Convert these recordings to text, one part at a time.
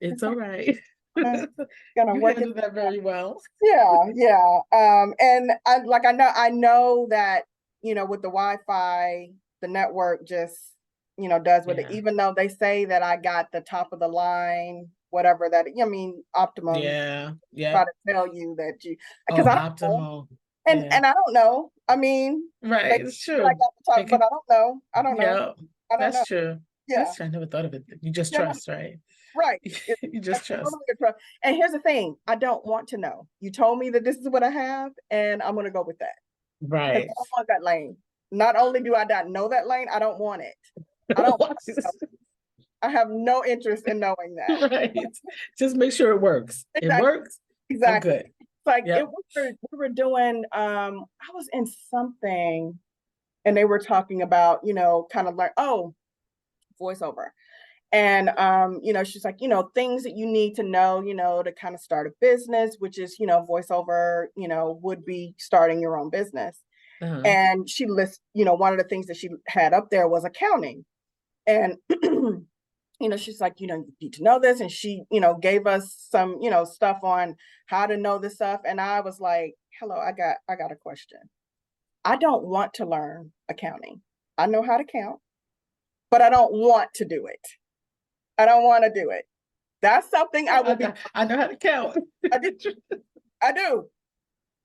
It's all right. gonna, gonna You work it. handled that very well. Yeah, yeah. And I know that, with the Wi-Fi, the network just, does what it, Yeah. even though they say that I got the top of the line, whatever that, optimum, Yeah. try Yep. to tell you that Oh, because I don't know. optimal. And Yeah. and I don't know. I mean, they Right. say It's that I true. got the They top, but could, I don't know. I don't know. yeah, I don't know. that's true. Yeah. That's true. I never thought of it. You just Yeah. trust, right? Right. It, You that's just trust. totally a trust. And here's the thing, I don't want to know. You told me that this is what I have, and I'm gonna go with that. Because Right. I don't want that lane. Not only do I not know that lane, I don't want it. I don't want to know. I have no interest in knowing that. Right. Just make sure it works. It Exactly. works. I'm Exactly. good. It's like Yep. we were doing I was in something and they were talking about, kind of like, oh, voiceover. And she's like, things that you need to know, to kind of start a business, which is, voiceover, would be starting your own business. Uh-huh. And she lists, one of the things that she had up there was accounting. And she's like, you need to know this. And she, gave us some, stuff on how to know this stuff. And I was like, hello, I got a question. I don't want to learn accounting. I know how to count, but I don't want to do it. I don't want to do it. That's something I will be. I know how to count. I do. I do.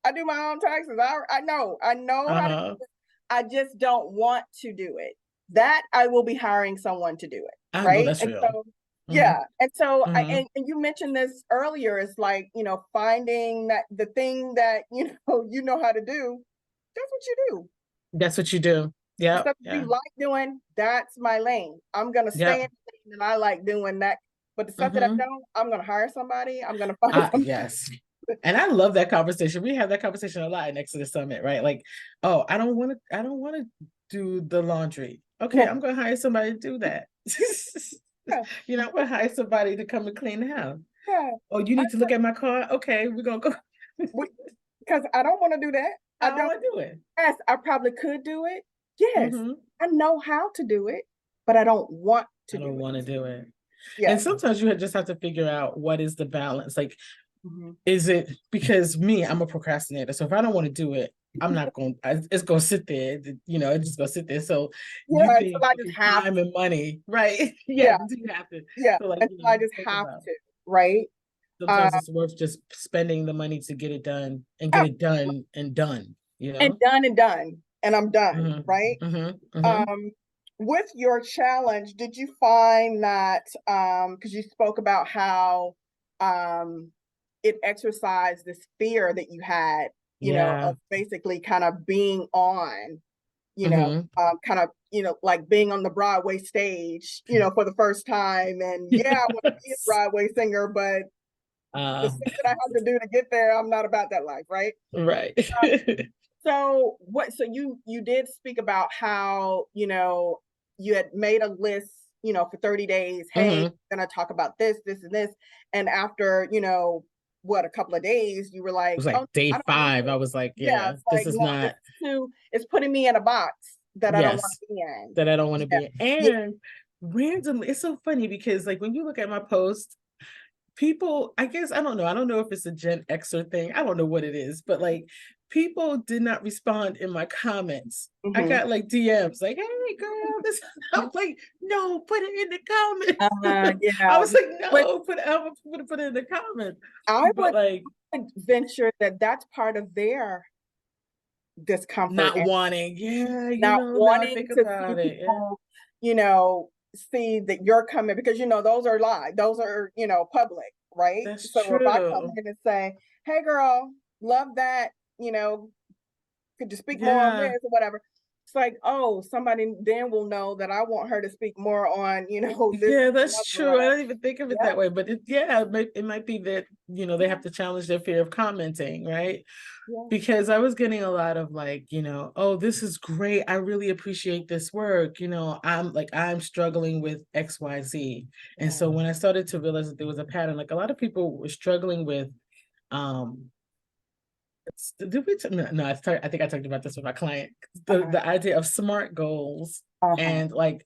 I do my own taxes. I know how to do Uh-huh. it. I just don't want to do it. That I will be hiring someone to do it. I know Right. that's And real. so, Mm-hmm. yeah. And so, Mm-hmm. and you mentioned this earlier, it's like, finding that the thing that, you know how to do, that's what you do. That's what you do. The Yep. stuff that you Yeah. like doing, that's my lane. I'm going to stay in Yep. the lane that I like doing that. But the stuff that I Mm-hmm. don't, I'm going to hire somebody. I'm going to find somebody. Yes. And I love that conversation. We have that conversation a lot next to the summit, right? Like, oh, I don't want to do the laundry. Okay, Yeah. I'm gonna hire somebody to do that. Yeah. I'm gonna hire somebody to come and clean the house. Yeah. Oh, you need to look at my car? Okay, we're gonna go. Because I don't want to do that. I I don't don't. want to do it. Yes, I probably could do it. Yes, Hmm. I know how to do it, but I don't want I to don't do it. want to do it. And Yes. sometimes you just have to figure out what is the balance. Like, Mhm. is it because me, I'm a procrastinator. So if I don't want to do it, I'm not going, it's going to sit there, it's just going to sit there. So you Yeah, being until I just taking have time to. and money, right? Yeah, Yeah, you have to. yeah, So, like, until I just think have about to. Right. Uh, sometimes it's worth just spending the money to get it done and get yeah, it done and done, you and know? done, and I'm done. Mm-hmm. Right. Mm-hmm. Mm-hmm. Um, with your challenge, did you find that because you spoke about how um it exercised this fear that you had, Yeah. of basically kind of being on, Mm-hmm. kind of, like being on the Broadway stage, for the first time. And yeah, I want to be a Yes. Broadway singer, but the Uh, stuff that I have to do to get there, I'm not about that life, right? right. So you did speak about how, you had made a list, for 30 days. Hey, Mm-hmm. I'm gonna talk about this, and this. And after, what, a couple of days, you were It like, was oh, like day I don't want five. to. I was like, Yeah, yeah, it's this like, is no, this not, is too, it's putting me in a box that I don't want yes, to be in. that I don't want to Yeah. be. Yeah. And randomly, it's so funny because like when you look at my post, people, I guess, I don't know if it's a Gen Xer thing. I don't know what it is, but like people did not respond in my comments. I Hmm. got like DMs like, hey girl, this I'm like, no, put it in the comments. I Yeah. was like, But no, put it in the comments. I But like would venture that that's part of their discomfort not and wanting, yeah, not now I wanting think to see about it. Yeah. people, see that you're coming, because those are live, those are, public, right? That's So if I come true. in and say, "Hey, girl, love that," you know, could you speak more on this Yeah. or whatever? It's like, oh, somebody then will know that I want her to speak more on, this, Yeah, that, that's or true. I whatever. don't even think of it Yeah, that way, but it might be that, they yeah, have to challenge their fear of commenting, right? yeah, Because I was getting a lot of like, oh, this is great. I really appreciate this work. I'm struggling with XYZ. And yeah. so when I started to realize that there was a pattern, like a lot of people were struggling with um Did we? No, I think I talked about this with my client. Uh-huh. The idea of SMART goals Uh-huh. and like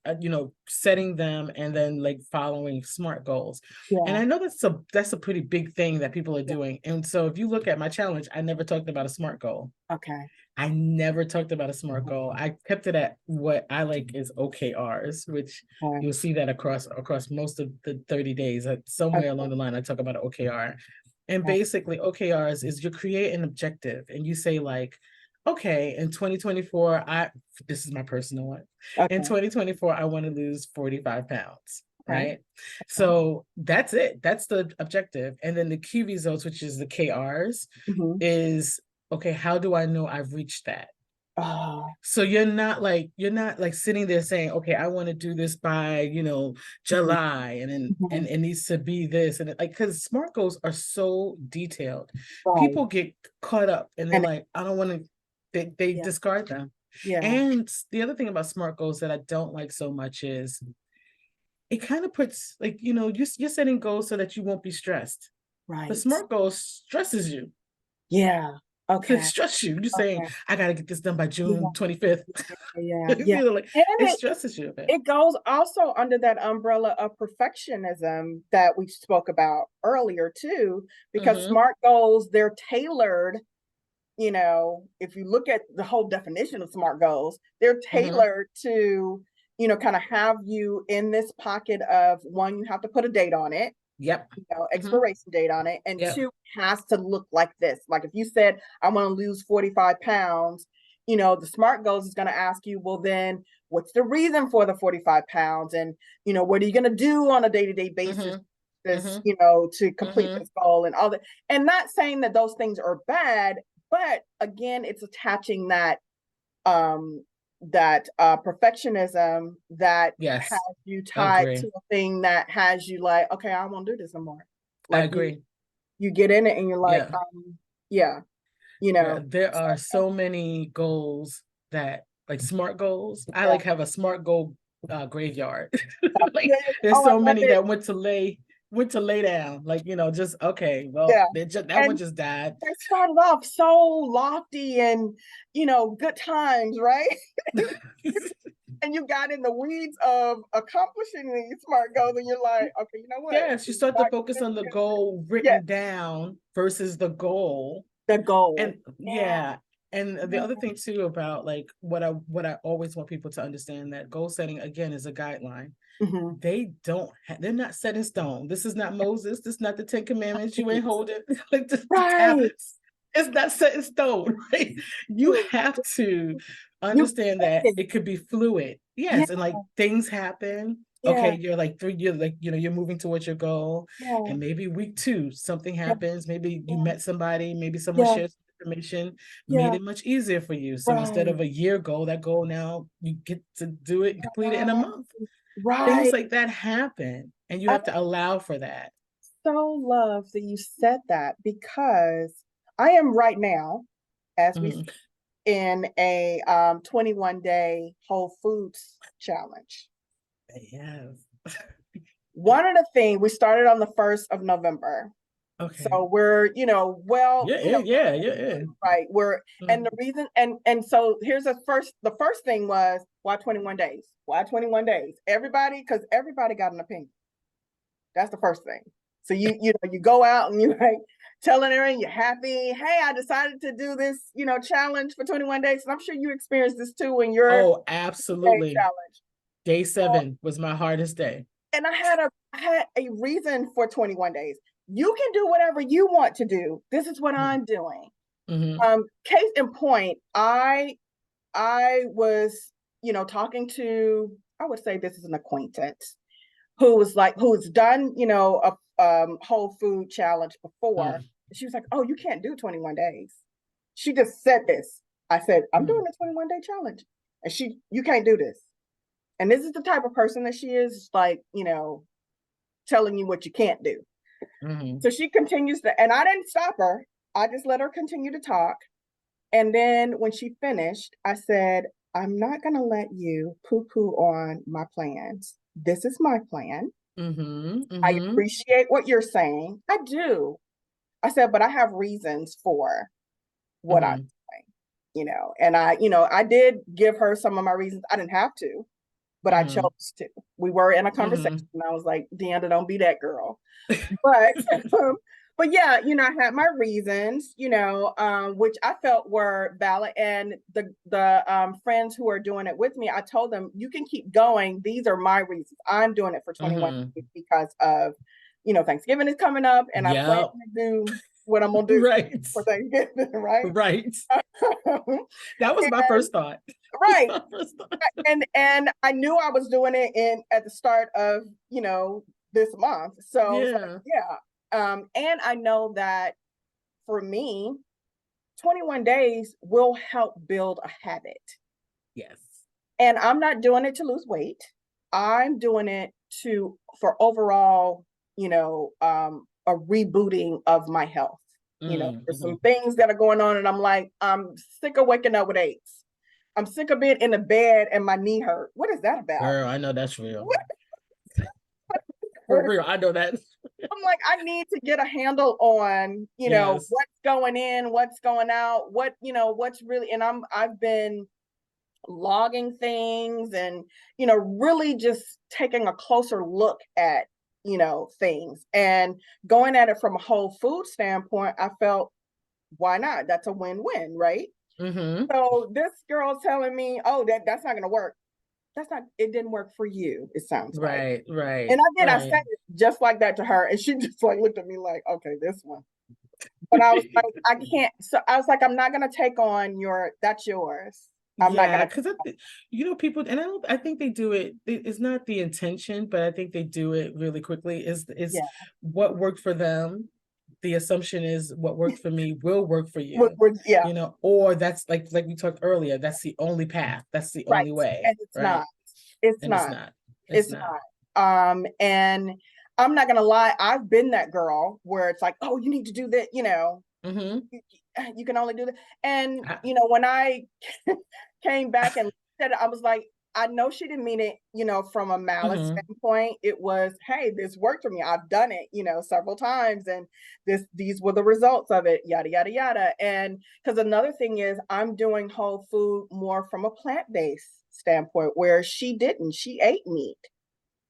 setting them and then like following SMART goals. And Yeah. I know that's a pretty big thing that people are Yeah. doing. And so if you look at my challenge, I never talked about a SMART goal. Okay. I never talked about a SMART goal. I kept it at what I like is OKRs, which Okay. you'll see that across most of the 30 days. Somewhere Okay. along the line, I talk about an OKR. And Okay. basically, OKRs is you create an objective and you say, like, okay, in 2024, this is my personal one. In Okay. 2024, I want to lose 45 pounds. Okay. Right. So that's it. That's the objective. And then the key results, which is the KRs, Mm-hmm. is okay, how do I know I've reached that? Oh. So you're not like sitting there saying, okay, I want to do this by, Mm-hmm. July, and then Mm-hmm. and it needs to be this, and like, because SMART goals are so detailed. Right. People get caught up and they're And like, I don't want to, they yeah. discard them. Yeah. And the other thing about SMART goals that I don't like so much is it kind of puts, like, you're setting goals so that you won't be stressed. The Right. SMART goal stresses you. Yeah. It Okay. stresses you. You're saying, Okay. I got to get this done by Yeah. June 25th. Yeah. Yeah. Like, And it stresses you a bit. it goes also under that umbrella of perfectionism that we spoke about earlier too, because Mm-hmm. SMART goals, they're tailored. If you look at the whole definition of SMART goals, they're Mm-hmm. tailored to, kind of have you in this pocket of, one, you have to put a date on it, Yep. Mm-hmm. expiration date on it, and Yep. two, it has to look like this. Like if you said, I want to lose 45 pounds, the SMART goals is going to ask you, well, then what's the reason for the 45 pounds? And, what are you going to do on a day-to-day basis? Mm-hmm. This, Mm-hmm. to complete Mm-hmm. this goal and all that. And not saying that those things are bad, but again, it's attaching um perfectionism that has Yes. you tied to Agree. a thing that has you like, okay, I won't do this no more. I Like agree. you get in it and you're like, Yeah. yeah, Yeah. There so are so many goals that, like, SMART goals. I yeah, like have a SMART goal graveyard. yeah, Like, yeah. there's Oh, I so love many it. that went to lay down. Like, just okay. Well, Yeah. that one And just died. they started off so lofty and good times, right? And you got in the weeds of accomplishing these SMART goals, and you're like, okay, you know what? Yes, you start to focus on the goal Yeah, written down versus the goal. the goal. And Yeah. yeah, and the Yeah. other thing too about, like, what I always want people to understand, that goal setting again is a guideline. Mm-hmm. They're not set in stone. This is not Moses. This is not the Ten Commandments. You ain't holding like the Right. tablets. It's not set in stone, right? You have to You understand pick that it. it could be fluid. Yeah. Yes, and like things happen. Yeah. Okay, you're like you're like, you're moving towards your goal, Yeah. and maybe week two something Yeah. happens. Maybe you Yeah. met somebody, maybe someone Yeah. shares information, made Yeah. it much easier for you. So instead Right. of a year goal, that goal now you get to do it and complete it in a Right. month. Things Right. like that happen, and you I have to allow for that. so love that you said that because I am right now, as we Mhm. in a 21-day Whole Foods challenge. Yes. One of the things we started on the 1st of November. Okay. So we're, well, Yeah, yeah, yeah, yeah. right. And the Mhm. reason, and so here's the first thing was, why 21 days? Why 21 days? Because everybody got an opinion. That's the first thing. So you go out and you like telling everyone you're happy. Hey, I decided to do this, challenge for 21 days. And I'm sure you experienced this too when your Oh, day absolutely. challenge. Day So, 7 was my hardest day. and I had a reason for 21 days. You can do whatever you want to do. This is what Mhm. I'm doing. Mhm. Case in point, I was, talking to, I would say this is an acquaintance who's done, a whole food challenge before. Mhm. She was like, "Oh, you can't do 21 days." She just said this. I said, "I'm doing Mhm. a 21-day challenge." And you can't do this. And this is the type of person that she is, like, telling you what you can't do. Mhm. So she continues to, and I didn't stop her. I just let her continue to talk. And then when she finished, I said, I'm not going to let you poo poo on my plans. This is my plan. Mhm. I Mhm. appreciate what you're saying. I do. I said, but I have reasons for, what I'm doing, and I did give her some of my reasons. I didn't have to, but I chose to. We were in a conversation and I was like, DeAnda, don't be that girl. But but yeah, I had my reasons, which I felt were valid. And the friends who are doing it with me, I told them, you can keep going. These are my reasons. I'm doing it for 21 days because of, Thanksgiving is coming up and I plan to do what I'm gonna do right for Thanksgiving, right? Right. That was my first thought. Right. First thought. And I knew I was doing it at the start of, this month. So and I know that for me, 21 days will help build a habit. Yes. And I'm not doing it to lose weight. I'm doing it for overall, a rebooting of my health. There's some things that are going on and I'm like, I'm sick of waking up with aches. I'm sick of being in the bed and my knee hurt. What is that about? Girl, I know that's real. For real, I know that. I'm like, I need to get a handle on, what's going in, what's going out, what's really, and I've been logging things and, really just taking a closer look at, things and going at it from a whole food standpoint. I felt, why not? That's a win-win, right? So this girl telling me, oh, that's not going to work. It didn't work for you, it sounds like. Right. And I said it just like that to her. And she just like looked at me like, okay, this one. But I was like, I can't. So I was like, I'm not going to take on that's yours. I'm not going to. Because, people, and I think they do it. It's not the intention, but I think they do it really quickly. Is what worked for them. The assumption is what worked for me will work for you. Or that's like we talked earlier, that's the only path. That's the only way. And it's not. It's not. And I'm not gonna lie, I've been that girl where it's like, oh, you need to do that, you can only do that. And when I came back and said it, I was like, I know she didn't mean it, from a malice standpoint. It was, hey, this worked for me. I've done it, several times, and these were the results of it, yada, yada, yada. And because another thing is I'm doing whole food more from a plant-based standpoint, where she didn't. She ate meat,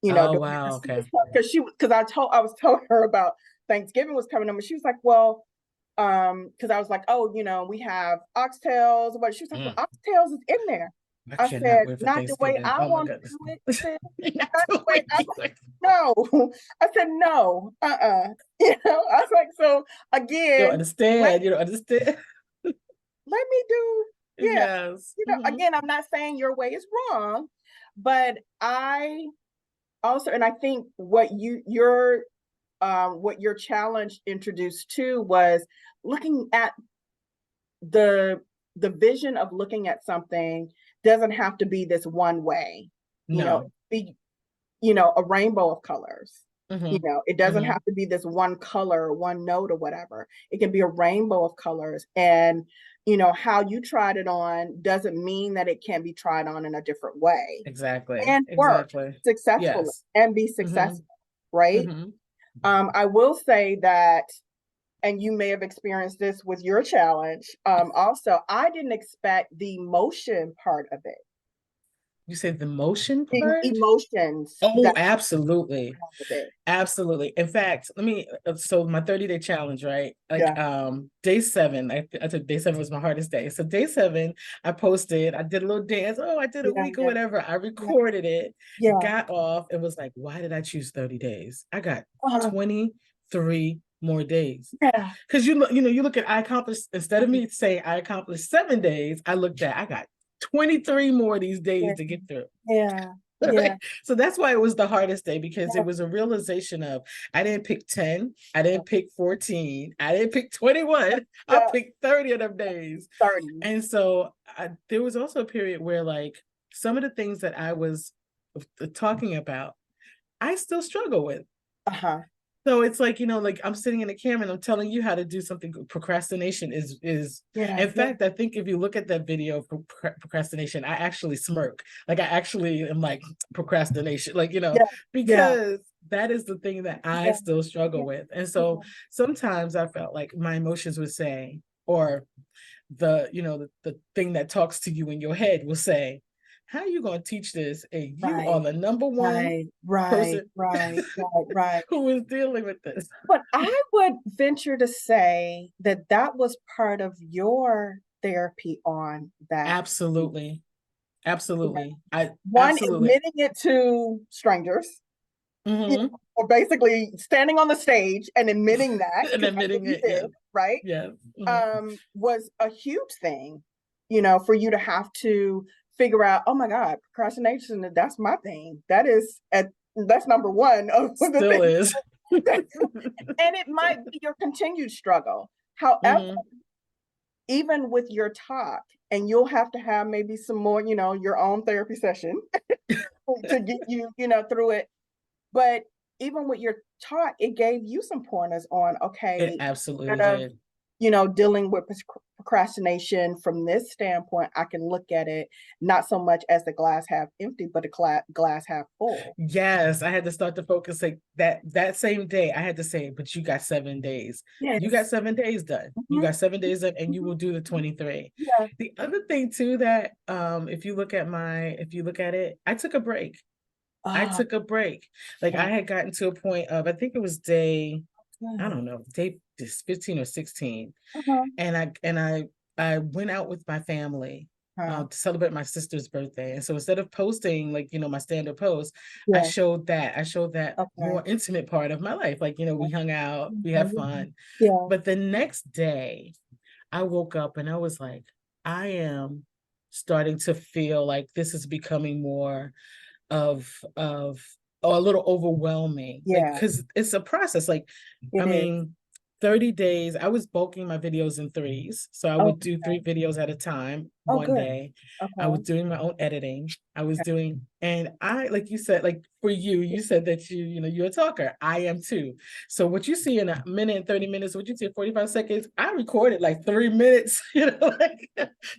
Oh, wow. Okay. Because I was telling her about Thanksgiving was coming up, and she was like, well, because I was like, oh, we have oxtails, but she was like, well, oxtails is in there. I said, not the way I want to do it. I said, no. I said, no. I was like, so again, you don't understand. Let me do. Yes. Again, I'm not saying your way is wrong, but I also, and I think what your challenge introduced to was looking at the vision of looking at something doesn't have to be this one way, be, a rainbow of colors. It doesn't have to be this one color, one note or whatever. It can be a rainbow of colors. And, how you tried it on doesn't mean that it can't be tried on in a different way. Exactly. And work successfully and be successful. Right. I will say that, and you may have experienced this with your challenge. Also, I didn't expect the emotion part of it. You said the motion part? Emotions. Oh, absolutely. Absolutely. In fact, so my 30-day challenge, right? Day 7, I took day 7 was my hardest day. So day 7, I posted, I did a little dance. Oh, I did a week or whatever. I recorded it, got off, and was like, why did I choose 30 days? I got 23 more days. Because you look at I accomplished, instead of me saying I accomplished 7 days, I looked at I got 23 more of these days to get through. So that's why it was the hardest day, because it was a realization of I didn't pick 10, I didn't pick 14, I didn't pick 21, I picked 30 of them days. 30. And so there was also a period where some of the things that I was talking about, I still struggle with. So it's I'm sitting in the camera and I'm telling you how to do something. Procrastination is in fact, I think if you look at that video for procrastination, I actually smirk. I actually am like, procrastination, because that is the thing that I still struggle with. And so sometimes I felt like my emotions would say, or the thing that talks to you in your head will say, how are you going to teach this? And you are Right, the number one right, right, person right, right, right. who is dealing with this. But I would venture to say that that was part of your therapy on that. Absolutely. You know, Absolutely. I one, absolutely. admitting it to strangers, you Hmm. know, or basically standing on the stage and admitting that, And because that's what admitting you it, did, yes. right? Yes. Mhm. Was a huge thing, you know, for you to have to figure out, oh my God, procrastination, that's my thing. That's number one of the Still things. is. And it might be your continued struggle. However, Hmm. even with your talk, and you'll have to have maybe some more, you know, your own therapy session to get you, you know, through it. But even with your talk, it gave you some pointers on, It okay, absolutely instead of, did. you know, dealing with procrastination from this standpoint, I can look at it not so much as the glass half empty, but the glass half full. Yes, I had to start to focus like that same day. I had to say, but you got 7 days. You got Yes. 7 days done. You Mhm, got 7 days done, and you mhm, will do the mhm. 23. Yeah. The other thing too that if you look at it, I took a break. I Oh, took a break. Like I okay. had gotten to a point of, I think it was day, I Good. don't know, day 15 or 16. Uh-huh. And I went out with my family Uh, to celebrate my sister's birthday. And so instead of posting like, my standard post, I yeah. showed that. I showed that Okay. more intimate part of my life. Like, we hung out, we had Mhm. fun. Yeah. But the next day, I woke up and I was like, I am starting to feel like this is becoming more of or a little overwhelming, like, Yeah. because it's a process. Like, I It is. mean, 30 days, I was bulking my videos in threes, so I Oh, would do three videos at a time oh, one good. day. I was Okay. doing my own editing. I was Okay. doing, and I, like you said, like for you said that you're a talker. I am too. So what you see in a minute and 30 minutes, what you see in 45 seconds, I recorded like 3 minutes, like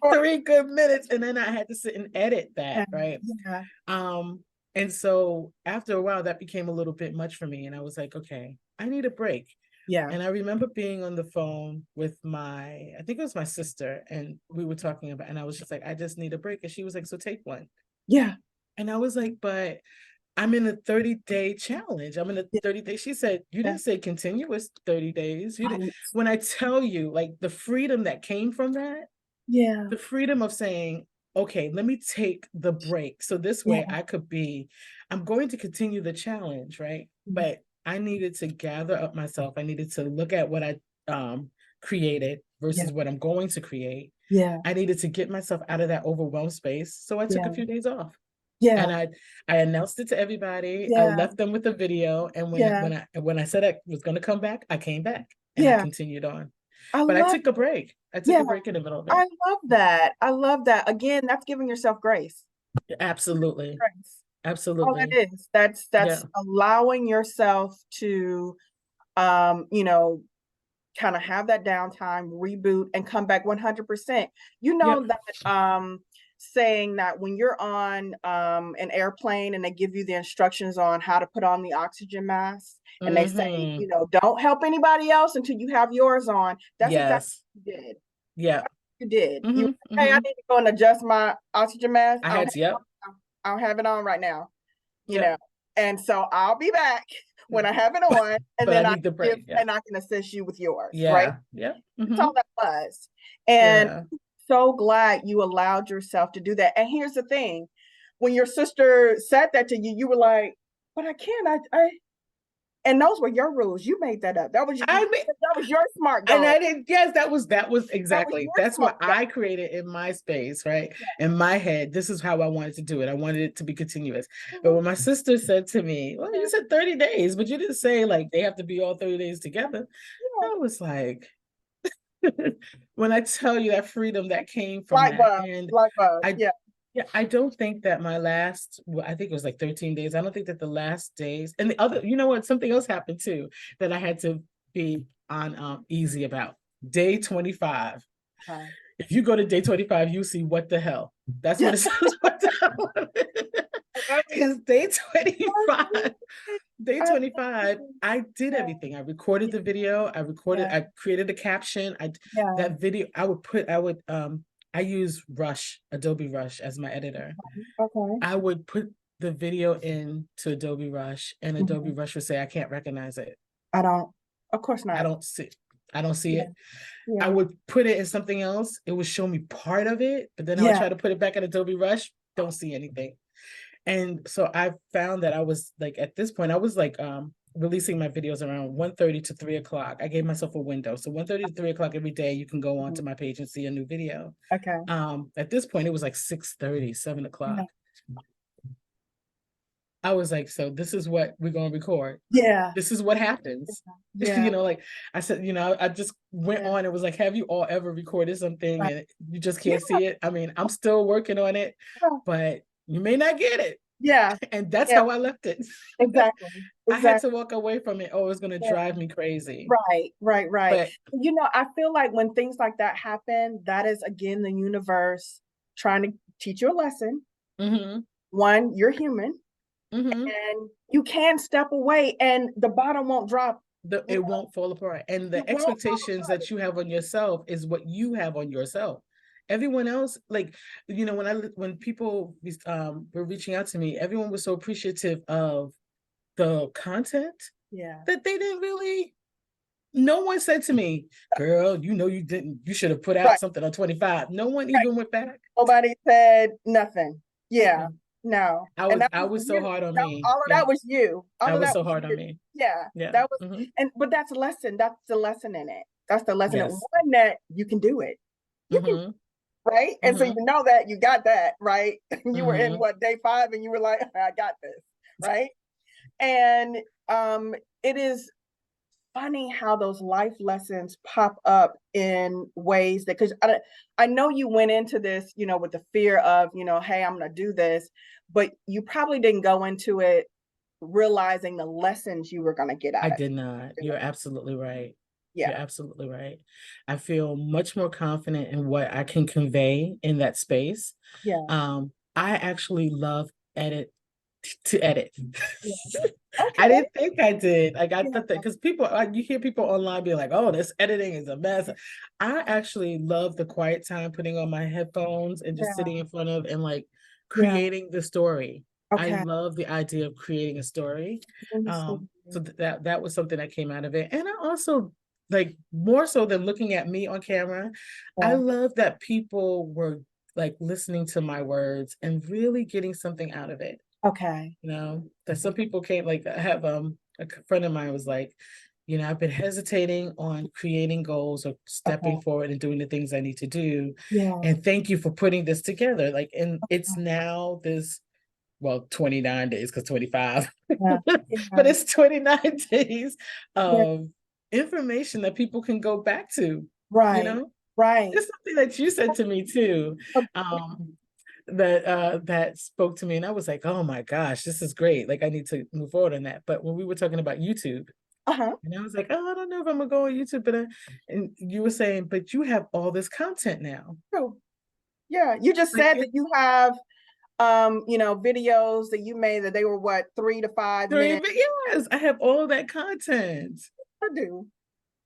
Or- 3 good minutes, and then I had to sit and edit Yeah. that, right? Yeah. um, and so after a while, that became a little bit much for me. And I was like, okay, I need a break. Yeah. And I remember being on the phone with I think it was my sister, and we were talking about, and I was just like, I just need a break. And she was like, so take one. Yeah. And I was like, but I'm in a 30-day challenge. I'm in a Yeah. 30-day. She said, you Yeah. didn't say continuous 30 days. You did. Right. When I tell you, like, the freedom that came from that, Yeah. the freedom of saying, okay, let me take the break. So this way Yeah. I'm going to continue the challenge, right? But I needed to gather up myself. I needed to look at what I created Yeah. versus what I'm going to create. Yeah. I needed to get myself out of that overwhelmed space. So I took a Yeah. few days off. And Yeah. I announced it to everybody. I Yeah. left them with a video. And Yeah. when I said I was going to come back, I came back and I Yeah. continued on. I But I love, took a break. I took yeah, a break in the middle of I it. love that. I love that. Again, that's giving yourself grace. Absolutely. Grace. All it Absolutely. is. That's Yeah. allowing yourself to you know, kind of have that downtime, reboot, and come back 100%. You Yep. know that saying that when you're on an airplane and they give you the instructions on how to put on the oxygen mask, and they say, Mm-hmm. you know, don't help anybody else until you have yours on. That's exactly Yes. what you did. Yeah. You did. You, Mm-hmm. hey, I Mm-hmm. need to go and adjust my oxygen mask. I had to, yep. I don't have it on right now, you know. Yep. And so I'll be back when I have it on, and But I then I need the give break. Yeah. and I can assist you with yours, right? Yeah. Yep. That's Mm-hmm. all that was. And Yeah. so glad you allowed yourself to do that. And here's the thing, when your sister said that to you, you were like, but I can't, and those were your rules. You made that up. I mean, That was your smart and goal. I didn't, yes, that was That was exactly, your that's smart what goal. I created in my space, right? Yeah. In my head, this is how I wanted to do it. I wanted it to be continuous. But Mhm. when my sister said to me, well, you said 30 days, but you didn't say like they have to be all 30 days together. Yeah. I was like, when I tell you that freedom that came from Light that. bulb, And light bulb. I Yeah. yeah, I don't think that my last, well, I think it was like 13 days. I don't think that the last days, and the other, you know what, something else happened too that I had to be on easy about. Day 25. Okay. If you go to day 25, you see what the hell. That's what it says. What the hell? Because day 25, day I 25, I did yeah, everything. I recorded the video, yeah, I created a caption. yeah. That video, I use Adobe Rush as my editor. Okay. I would put the video into Adobe Rush, and Adobe Mhm. Rush would say, I can't recognize it. I don't. Of course I not. don't see I don't see Yeah, it. I yeah, would put it in something else. It would show me part of it, but then I would yeah. try to put it back in Adobe Rush. Don't see anything. And so I found that I was like, at this point, I was like releasing my videos around 1:30 to 3 o'clock. I gave myself a window. So 1:30 to 3 o'clock every day, you can go onto Mhm. my page and see a new video. Okay. At this point, it was like 6:30, seven Yeah. o'clock. I was like, so this is what we're gonna record. Yeah. This is what happens. Yeah. Like I said, I just went Yeah. on and was like, have you all ever recorded something Right. and you just Yeah. can't see it? I mean, I'm still working on it, but you may not get it. Yeah. And that's Yeah. how I left it. Exactly. I had Exactly. to walk away from it. Oh, it's gonna Yeah. drive me crazy. Right. Right. Right. But I feel like when things like that happen, that is again the universe trying to teach you a lesson. mhm, One, you're human, mhm. and you can step away, and the bottom won't drop. You It know, won't fall apart. And it the won't fall expectations apart. that you have on yourself is what you have on yourself. Everyone else, like, when people were reaching out to me, everyone was so appreciative of the content Yeah. that they didn't really. No one said to me, "Girl, you should have put out Right. something on 25." No one Right. even went back. Nobody said nothing. Yeah. Mm-mm. No. And that I was was so you. hard on That, me. all of Yeah, that was you. I All of was that so was hard on you. me. Yeah. Yeah. That was Hmm. but that's a lesson. That's the lesson in it. That's the lesson. Yes. One, that you can do it. You can, Hmm. right? And so you Hmm. know that you got that, right? You were in Hmm. what, day 5, and you were like, I got this, right? And it is funny how those life lessons pop up in ways that, because I know you went into this, with the fear of, hey, I'm going to do this, but you probably didn't go into it realizing the lessons you were going to get I out of did not. it. You're absolutely right. Yeah. You're absolutely right. I feel much more confident in what I can convey in that space. Yeah. I actually love edit to edit. Yeah. I Okay. didn't think I did. Like I Yeah. thought that because you hear people online being like, "Oh, this editing is a mess." I actually love the quiet time, putting on my headphones and just Yeah. sitting in front of and like Yeah. creating the story. I Okay. love the idea of creating a story. Understood. So that was something that came out of it, and I also like more so than looking at me on camera. I Yeah. love that people were like listening to my words and really getting something out of it. Okay. That some people came like I have friend of mine was like, I've been hesitating on creating goals or stepping Okay. forward and doing the things I need to do. Yeah. And thank you for putting this together. Like, and it's now this, well, 29 days because 25, Yeah. but Yeah. it's 29 days Yeah. of information that people can go back to, you Right. know? Right. It's something that you said to me too. Okay. Um, that spoke to me, and I was like, oh my gosh, this is great. Like I need to move forward on that. But when we were talking about YouTube, Uh-huh. and I was like, oh, I don't know if I'm gonna go on YouTube, but and you were saying, but you have all this content now. True. Yeah. You just Like said that you have videos that you made that they were what, 3 to 5 minutes. yes, I have all that content. I do.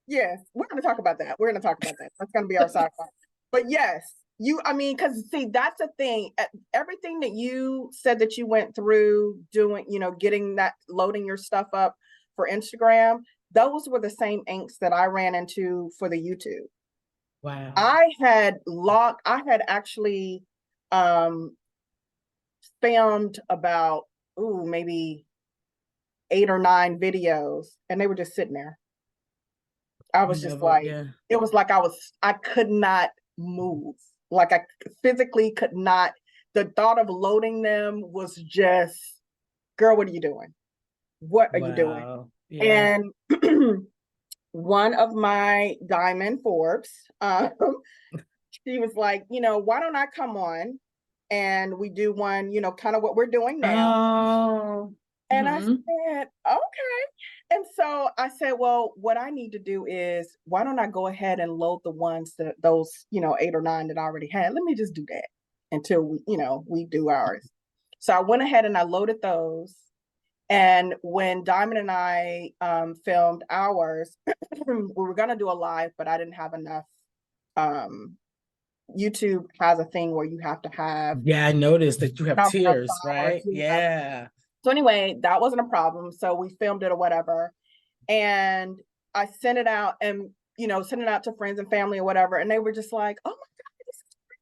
Yes. We're gonna talk about that. We're gonna talk about that. That's gonna be our sci-fi. But yes, because see, that's the thing. Everything that you said that you went through doing, getting that, loading your stuff up for Instagram, those were the same angst that I ran into for the YouTube. Wow. I had actually um filmed about, maybe 8 or 9 videos, and they were just sitting there. I You was just never, like, yeah. it was like I could not move. Like I physically could not. The thought of loading them was just, girl, what are you doing? What are you doing? Wow. Yeah. And one of my Diamond Forbes, she was like, why don't I come on and we do one, kind of what we're doing now. Oh. And I Mhm. said, okay. And so I said, well, what I need to do is, why don't I go ahead and load the ones those, 8 or 9 that I already had. Let me just do that until we do ours. So I went ahead and I loaded those. And when Diamond and I filmed ours, we were going to do a live, but I didn't have enough. YouTube has a thing where you have to have Yeah, I noticed that you have number of tears, followers. right? Yeah. Yeah. So anyway, that wasn't a problem. So we filmed it or whatever. And I sent it out and, sent it out to friends and family or whatever. And they were just like, oh my God, this is a great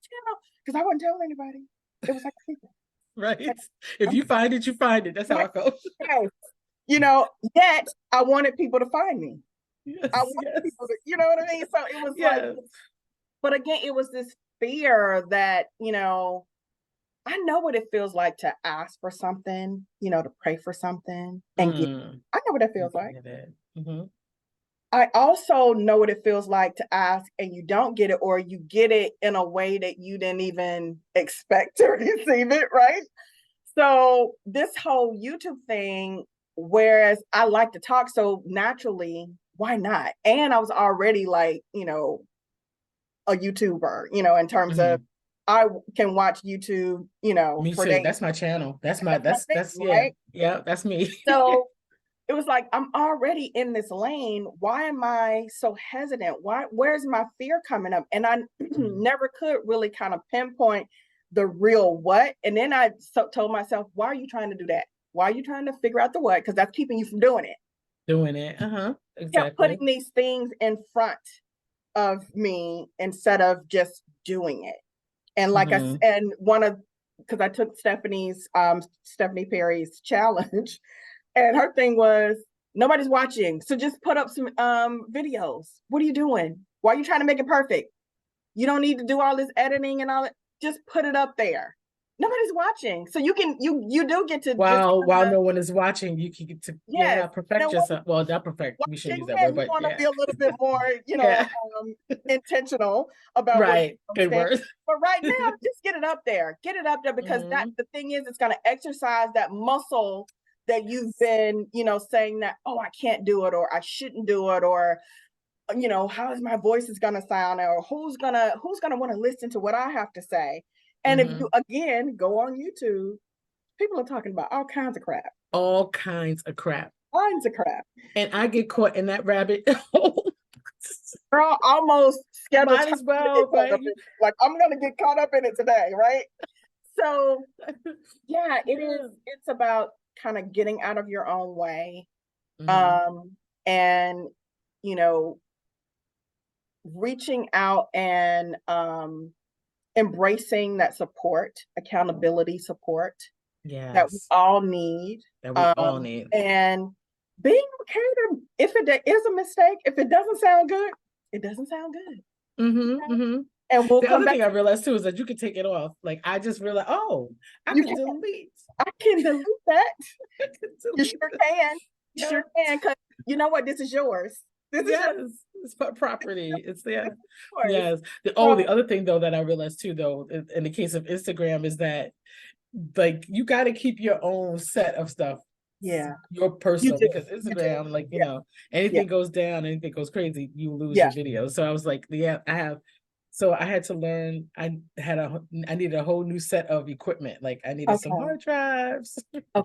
channel. Because I wasn't telling anybody. It was like a secret. Right. If you find it, you find it. That's how it goes. Yes. Yet I wanted people to find me. Yes, I wanted people to, you know what I mean? So it was like, yes. but again, it was this fear that, I know what it feels like to ask for something, to pray for something and get. I know what it feels like. Mm-hmm. I also know what it feels like to ask and you don't get it, or you get it in a way that you didn't even expect to receive it, right? So this whole YouTube thing, whereas I like to talk, so naturally, why not? And I was already like, a YouTuber, in terms of I can watch YouTube, Me for too. days. That's my channel. That's my thing, yeah. right? Yeah, that's me. So it was like, I'm already in this lane. Why am I so hesitant? Where's my fear coming up? And I never could really kind of pinpoint the real what. And then I told myself, why are you trying to do that? Why are you trying to figure out the what? Because that's keeping you from doing it. Doing it. Exactly. Kept putting these things in front of me instead of just doing it. And like and because I took Stephanie Perry's challenge, and her thing was, nobody's watching, so just put up some videos. What are you doing? Why are you trying to make it perfect? You don't need to do all this editing and all that. Just put it up there. Nobody's watching, so you do get to while no one is watching, you can get to perfect yourself. Well, not perfect. We shouldn't use that word, but you want to be a little bit more, intentional about right. Good word. But right now, just get it up there. Get it up there because that the thing is, it's going to exercise that muscle that you've been, saying that, oh, I can't do it, or I shouldn't do it, or how is my voice is going to sound, or who's going to want to listen to what I have to say. And if you again go on YouTube, people are talking about all kinds of crap. All kinds of crap. Kinds of crap. And I get caught in that rabbit hole. Girl, almost scheduled. Might as well, right? Like, I'm gonna get caught up in it today, right? So yeah, it's about kind of getting out of your own way. And reaching out and embracing that support, accountability support that we all need. And being okay to, if it is a mistake, if it doesn't sound good, it doesn't sound good. And the other thing I realized too is that you can take it off. Like, I just realized, I can delete. I can delete that. You sure can. You sure can, because you know what? This is yours. This is yours. It's property. It's there. Yes. The other thing though that I realized too, though, in the case of Instagram, is that like you got to keep your own set of stuff. Yeah. Your personal, because Instagram, like, anything goes down, anything goes crazy, you lose your video. So I was like, I had to learn. I needed a whole new set of equipment. Like, I needed some hard drives.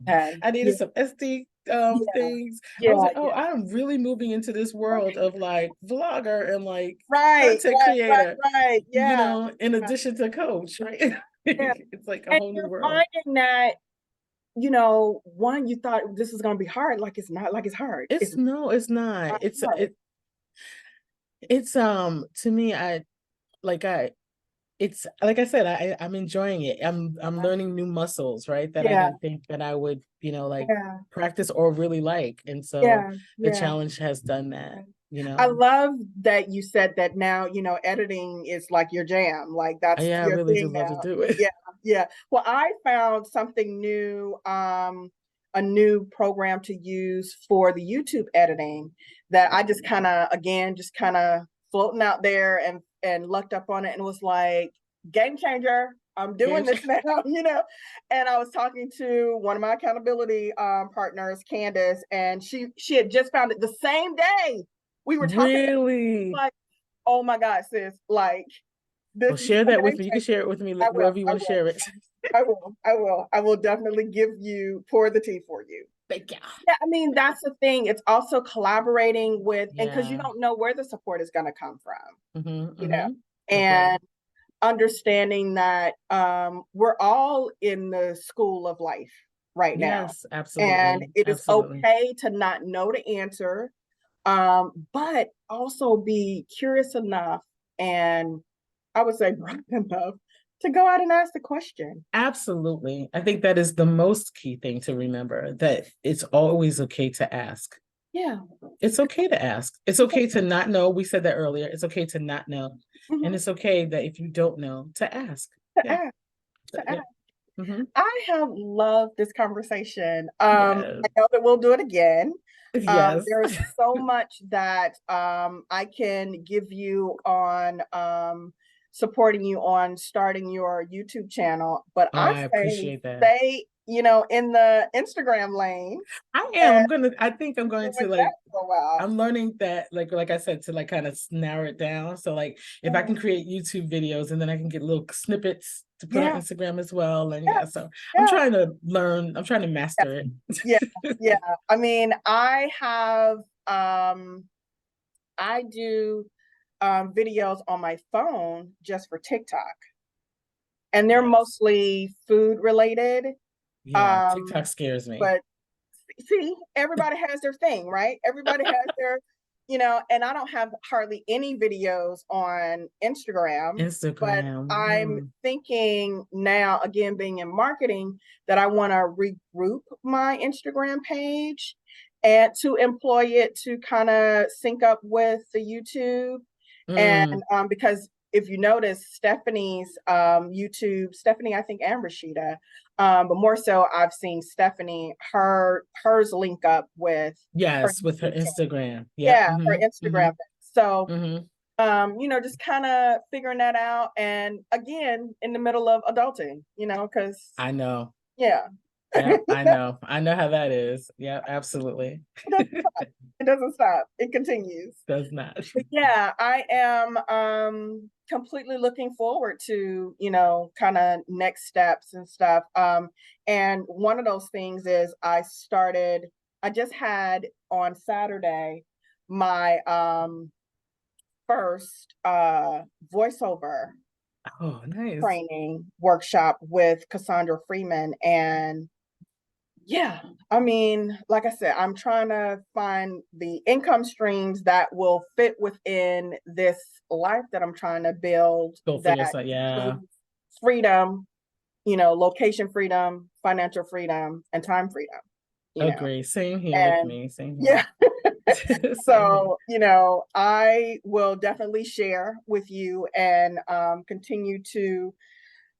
I needed some SD things. I was like, I'm really moving into this world of like vlogger and like content creator. Right. Yeah. In addition to coach, right? It's like a whole new world. Finding that, one, you thought this was gonna be hard. Like, it's not. Like, it's hard. It's not. It's to me, it's like I said, I'm enjoying it. I'm learning new muscles, right? That I didn't think that I would, practice or really like. And so the challenge has done that. I love that you said that now, editing is like your jam. Like, that's I really do love to do it. Yeah. Well, I found something new, a new program to use for the YouTube editing that I just kind of floating out there and looked up on it and was like, game changer. I'm doing this now, And I was talking to one of my accountability partners, Candace, and she had just found it the same day we were talking. Really? Like, oh my God, sis, like, This Well, is share that with me. You can amazing. share it with me I will. wherever you I want to will. share it. I will. I will. I will definitely pour the tea for you. Thank you. Yeah, I mean, that's the thing. It's also collaborating with, and because you Yeah. don't know where the support is going to come from, Mm-hmm, you know, mm-hmm. and Agree. understanding that we're all in the school of life right now. Yes, And absolutely. it is Absolutely. okay to not know the answer, but also be curious enough and I would say bright enough to go out and ask the question. Absolutely. I think that is the most key thing to remember, that it's always okay to ask. Yeah. It's okay to ask. It's It's okay to not know. We said that earlier. It's okay to not know. And mhm, it's okay that if you don't know, to ask. to Yeah. ask, to Yeah. ask. Mm-hmm. I have loved this conversation. Yes. I know that we'll do it again. Yes. There's so much that I can give you on supporting you on starting your YouTube channel, but Oh, I I say appreciate that. stay, you know, in the Instagram lane I am. and I think I'm going to doing that like, for a while. I'm learning that, like I said, to like kind of narrow it down. So like if I can create YouTube videos and then I can get little snippets to put on Yeah, Instagram as well. And yeah, yeah, so I'm yeah, trying to learn, I'm trying to master yeah, it. yeah. I mean, I have I do videos on my phone just for TikTok, and they're Yes. mostly food related. Yeah. Um, TikTok scares me. but see, everybody has their thing, right? Everybody has their, you know, and I don't have hardly any videos on Instagram, but Instagram. I'm thinking now, again, being in marketing, that I want to regroup my Instagram page and to employ it to kind of sync up with the YouTube. And Mm. because if you notice Stephanie's YouTube, Stephanie, I think, and Rashida, but more so, I've seen Stephanie, hers link up with her Yes, with her YouTube channel. Instagram. Yep. Yeah, her Instagram. So, Mm-hmm. you know, just kind of figuring that out. And again, in the middle of adulting, you know, because I know. yeah, Yep, I know. I know how that is. Yeah, absolutely. it doesn't stop. It continues. Does not. But yeah, I am completely looking forward to, you know, kind of next steps and stuff. And one of those things is I just had on Saturday my first voiceover Oh, nice. training workshop with Cassandra Freeman. And yeah, I mean, like I said, I'm trying to find the income streams that will fit within this life that I'm trying to build Go for that yourself. Yeah. includes freedom, you know, location freedom, financial freedom, and time freedom, you know. Agree. Same here with And me. Same yeah, here. Same here. so, you know, I will definitely share with you and continue to,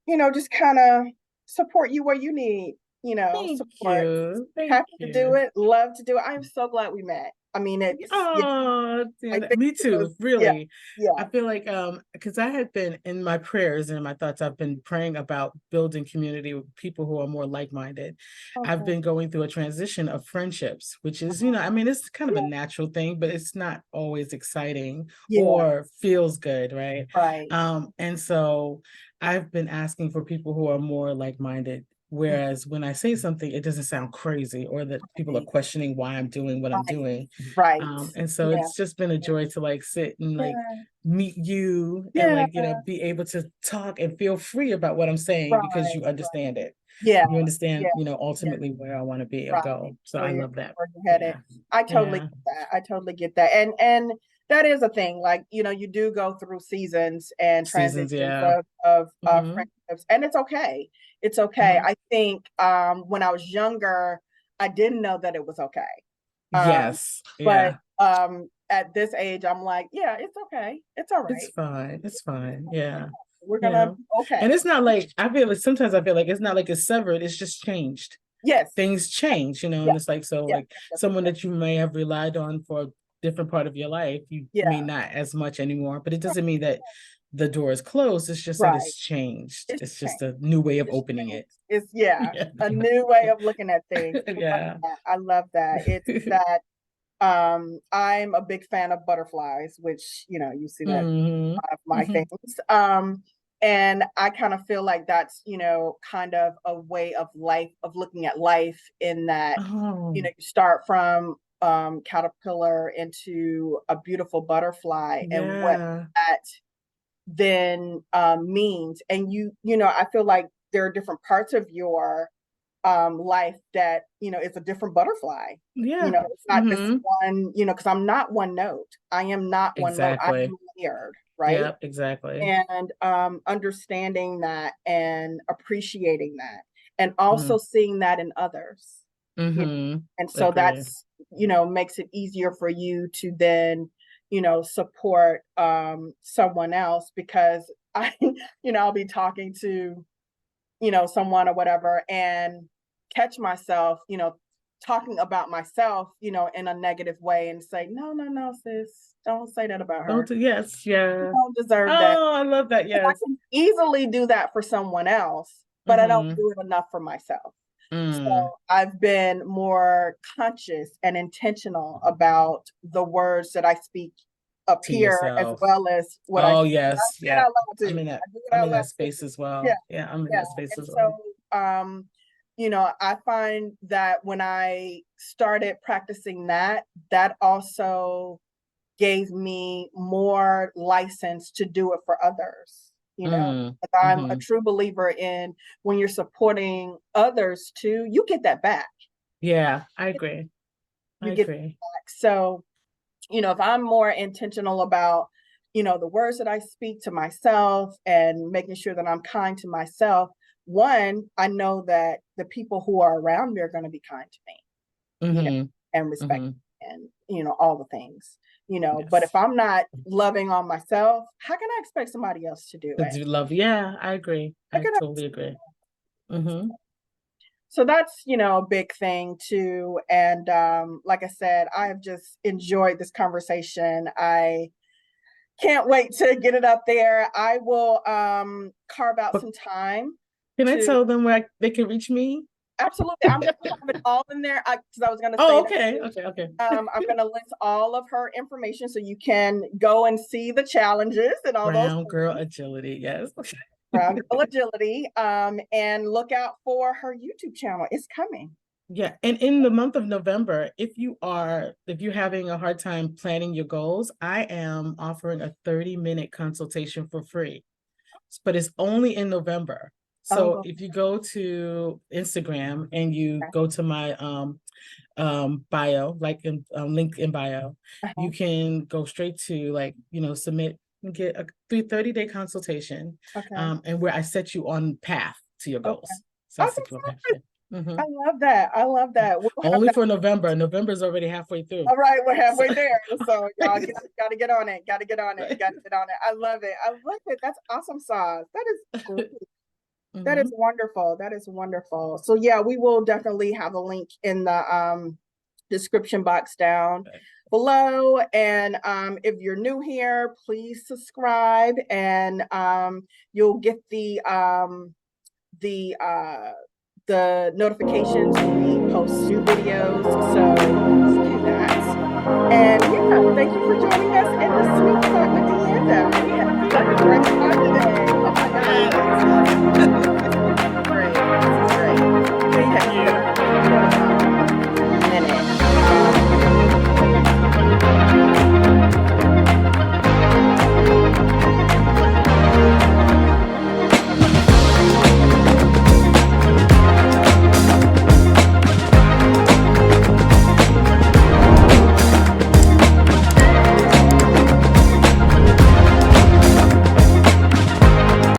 you know, just kind of support you where you need, you know, Thank support. you. Thank Happy to do you. it, love to do it. I'm so glad we met. I mean, it's yeah, Oh, I think me it was too, yeah, really. yeah. I feel like because I had been in my prayers and in my thoughts, I've been praying about building community with people who are more like-minded. I've Okay. been going through a transition of friendships, which is, you know, I mean, it's kind of a Yeah, natural thing, but it's not always exciting yeah, or feels good, right? right. And so I've been asking for people who are more like-minded. Whereas when I say something, it doesn't sound crazy or that people are Right, questioning why I'm doing what I'm right, doing. right. And so Yeah, it's just been a joy to like sit and like yeah, meet you and yeah, like, you know, be able to talk and feel free about what I'm saying because right, you right. understand it. Yeah, You understand, yeah, you know, yeah. ultimately where I want to be or Right. go. So I love that. Where you're headed. Yeah. I totally Yeah. get that. I totally get that. And that is a thing. Like, you know, you do go through seasons and Seasons. transitions Yeah. of Hmm. friendships. And it's okay. It's okay. Hmm. I think when I was younger, I didn't know that it was okay. Yes. But Yeah. at this age, I'm like, yeah, it's okay. It's all It's right. fine. It's fine. Yeah. We're gonna Yeah. be And okay. it's not like I feel like sometimes I feel like it's not like it's severed, it's just changed. Yes. Things change, you know, Yeah. and it's like so Yeah. like someone that you may have relied on for a different part of your life, you may Yeah. not as much anymore. But it doesn't mean that the door is closed. It's just that Right. it's changed. It's It's just changed. a new way of It's opening changed. it. It's yeah, Yeah. a new way of looking at things. I love Yeah. that. I love that. It's that I'm a big fan of butterflies, which, you see that Mhm. one of my Mhm. things. And I kind of feel like that's, kind of a way of life, of looking at life, in that, Oh, you start from caterpillar into a beautiful butterfly, and what yeah. that then means. And I feel like there are different parts of your life that, is a different butterfly. Yeah. It's not this Mhm. one, because I'm not one note. I am not one note. I Exactly. am layered, right? Yep, exactly. And understanding that and appreciating that, and Mm. also seeing that in others. you know, Mhm. and so Agree. that's, makes it easier for you to then, support someone else, because I I'll be talking to, someone or whatever, and catch myself, talking about myself, in a negative way, and say, no, no, no, sis, don't say that about Don't her. do yes, You yeah. don't deserve that. Oh, I love that, And I yes. can easily do that for someone else, but I don't Mhm. do it enough for myself. So Mm. I've been more conscious and intentional about the words that I speak up To here, as yourself. well as what I Oh, say. I yes, say it yeah. out loud too. I do it I'm out in loud that too. space as Yeah, well. Yeah, I'm in yeah. that space And as well. so, I find that when I started practicing that, that also gave me more license to do it for others. Mm. 'Cause I'm a Mhm. true believer in, when you're supporting others too, you get that back. Yeah, I agree. I You get agree. that back. So, if I'm more intentional about, the words that I speak to myself, and making sure that I'm kind to myself, one, I know that the people who are around me are going to be kind to me, you know, Mhm. and respect, Mhm. and, all the things, but if Yes. I'm not loving on myself, how can I expect somebody else to do To it? do love, yeah, I agree. How I can totally I? agree. Mhm. So that's, a big thing too. And like I said, I have just enjoyed this conversation. I can't wait to get it up there. I will carve out But some time can I to. tell them where they can reach me? Absolutely, I'm gonna have it all in there, because I was gonna Oh, say that okay, too. okay, okay. I'm gonna list all of her information, so you can go and see the challenges and all those Brown girl things. agility, yes. Brown Girl Agility, and look out for her YouTube channel. It's coming. Yeah, and in the month of November, if you're having a hard time planning your goals, I am offering a 30-minute consultation for free. But it's only in November. So Oh, if you go to Instagram and you okay. go to my bio, like in link in bio, Uh-huh. you can go straight to, like, submit and get a 30-day consultation, Okay. and where I set you on path to your Okay. goals. So I Awesome set you on path. sauce. Yeah. Hmm. I love that. I love Yeah. that. We'll have Only that. for November. November's already halfway through. All right, we're So halfway there. So y'all gotta get on it. Gotta get on it. Gotta get on it. I love it. I love it. That's awesome sauce. That is great. That is Mhm. wonderful. That is wonderful. So yeah, we will definitely have a link in the description box down below. And if you're new here, please subscribe, and you'll get the uh the notifications when we post new videos. So please do that. And yeah, thank you for joining us in the Sweet Spot with DeAnda. We had such a great time today. Oh my Yes. God.